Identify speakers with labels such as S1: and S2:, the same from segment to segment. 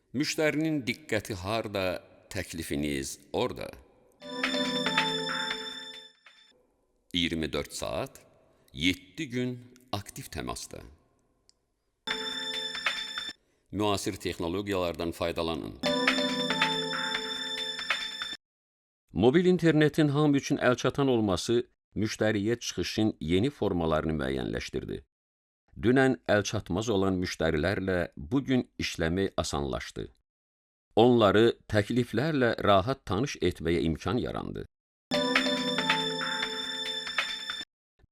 S1: Müştərinin diqqəti harda, təklifiniz orada. 24 saat, 7 gün aktiv təmasda. Müasir texnologiyalardan faydalanın. Mobil internetin hamı üçün əlçatan olması müştəriyə çıxışın yeni formalarını müəyyənləşdirdi. Dünən əlçatmaz olan müştərilərlə bugün işləmək asanlaşdı. Onları təkliflərlə rahat tanış etməyə imkan yarandı.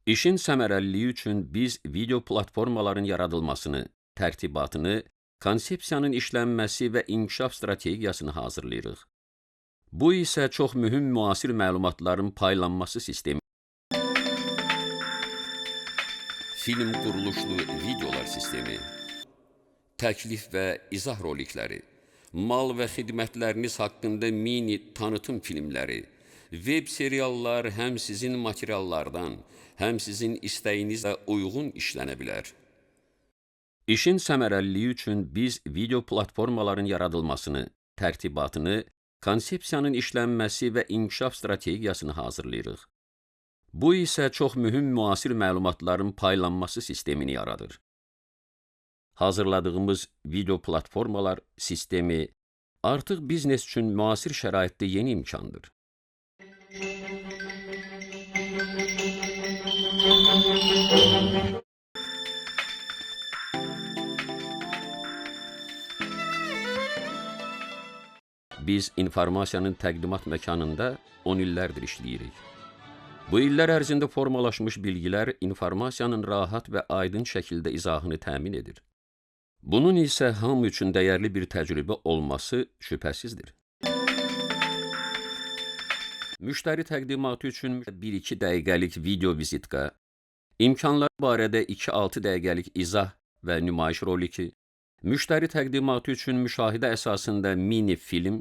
S1: İşin səmərəliliyi üçün biz video platformaların yaradılmasını, tərtibatını, konsepsiyanın işlənməsi və inkişaf strategiyasını hazırlayırıq. Bu isə çox mühüm müasir məlumatların paylanması sistemi. Film quruluşlu videolar sistemi, təklif və izah rolikləri, mal və xidmətləriniz haqqında mini tanıtım filmləri, web seriallar həm sizin materiallardan, həm sizin istəyinizlə uyğun işlənə bilər. İşin səmərəliliyi üçün biz video platformaların yaradılmasını, tərtibatını, konsepsiyanın işlənməsi və inkişaf strategiyasını hazırlayırıq. Bu isə çox mühüm müasir məlumatların paylanması sistemini yaradır. Hazırladığımız video platformalar sistemi artıq biznes üçün müasir şəraitdə yeni imkandır. Biz informasiyanın təqdimat məkanında 10 illərdir işləyirik. Bu illər ərzində formalaşmış bilgilər informasiyanın rahat və aydın şəkildə izahını təmin edir. Bunun isə hamı üçün dəyərli bir təcrübə olması şübhəsizdir. Müştəri təqdimatı üçün 1-2 dəqiqəlik video vizitka, imkanlar barədə 2-6 dəqiqəlik izah və nümayiş roliki, müştəri təqdimatı üçün müşahidə əsasında mini film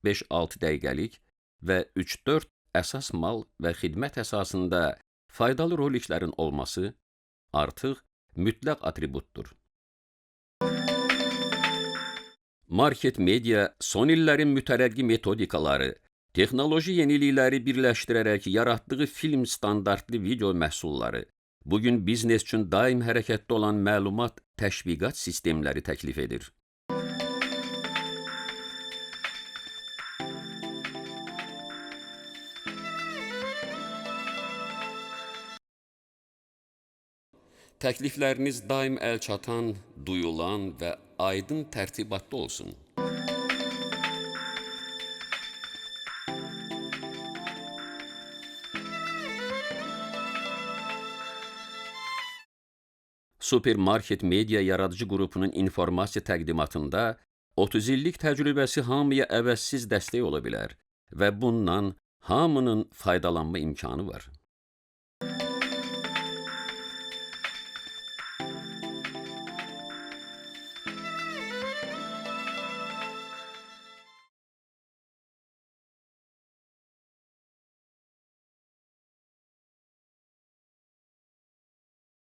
S1: 5-6 dəqiqəlik və 3-4 əsas mal və xidmət əsasında faydalı roliklərin olması artıq mütləq atributdur. Market media son illərin mütərəqqi metodikaları, texnoloji yenilikləri birləşdirərək yaratdığı film standartlı video məhsulları, bugün biznes üçün daim hərəkətdə olan məlumat təşviqat sistemləri təklif edir. Təklifləriniz daim əlçatan, duyulan və aydın tərtibatda olsun. Supermarket Media yaradıcı qrupunun informasiya təqdimatında 30 illik təcrübəsi hamıya əvəzsiz dəstək ola bilər və bundan hamının faydalanma imkanı var.